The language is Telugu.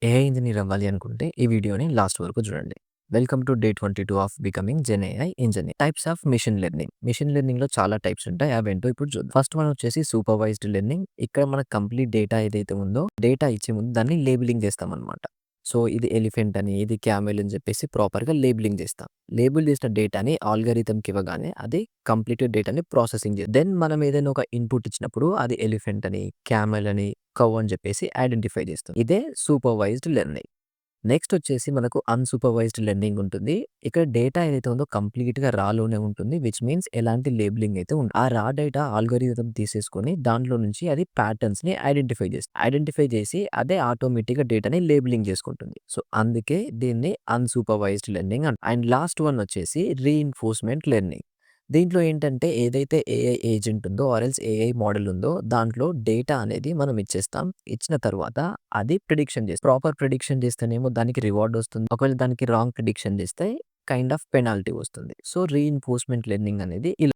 ఏఐ ఇంజినీర్ అవ్వాలి అనుకుంటే ఈ వీడియోని లాస్ట్ వరకు చూడండి. Welcome to day 22 of becoming gen AI engineer. Types of machine learning. Machine లెర్నింగ్‌లో చాలా టైప్స్ ఉంటాయి. అవేంటో ఇప్పుడు చూద్దాం. ఫస్ట్ వన్ వచ్చేసి సూపర్వైజ్డ్ లెర్నింగ్. ఇక్కడ మనకు కంప్లీట్ డేటా ఏదైతే ఉందో, డేటా ఇచ్చే ముందు దాన్ని లేబులింగ్ చేస్తామనమాట. సో, ఇది ఎలిఫెంట్ అని, ఇది క్యామెల్ అని చెప్పేసి ప్రాపర్‌గా లేబులింగ్ చేస్తాం. లేబుల్ చేసిన డేటాని ఆల్గారిథమ్‌కి ఇవ్వగానే అది కంప్లీట్ డేటాని ప్రాసెసింగ్ దెన్ మనం ఏదైనా ఒక ఇన్‌పుట్ ఇచ్చినప్పుడు అది ఎలిఫెంట్ అని, క్యామెల్ అని, కౌ అని చెప్పేసి ఐడెంటిఫై చేస్తుంది. ఇదే సూపర్వైజ్డ్ లెర్నింగ్. నెక్స్ట్ వచ్చేసి మనకు అన్‌సూపర్వైజ్డ్ లెర్నింగ్ ఉంటుంది. ఇక్కడ డేటా ఏదైతే ఉందో కంప్లీట్‌గా రాలోనే ఉంటుంది. విచ్ మీన్స్ ఎలాంటి లేబులింగ్ అయితే ఉండదు. ఆ రా డేటా ఆల్గోరిథం తీసేసుకొని దాంట్లో నుంచి అది ప్యాటర్న్స్‌ని ఐడెంటిఫై చేస్తుంది. ఐడెంటిఫై చేసి అదే ఆటోమేటిక్‌గా డేటాని లేబులింగ్ చేసుకుంటుంది. సో, అందుకే దీన్ని unsupervised learning and last one వచ్చేసి రీఇన్ఫోర్స్‌మెంట్ లెర్నింగ్. దీంట్లో ఏంటంటే ఏదైతే ఏఐ ఏజెంట్ ఉందో ఆర్ ఎల్స్ ఏఐ మోడల్ ఉందో దాంట్లో డేటా అనేది మనం ఇచ్చేస్తాం. ఇచ్చిన తర్వాత అది ప్రిడిక్షన్ చేస్తుంది. ప్రాపర్ ప్రిడిక్షన్ చేస్తేనేమో దానికి రివార్డ్ వస్తుంది. ఒకవేళ దానికి రాంగ్ ప్రిడిక్షన్ చేస్తే కైండ్ ఆఫ్ పెనాల్టీ వస్తుంది. సో, రీఇన్ఫోర్స్‌మెంట్ లెర్నింగ్ అనేది ఇలా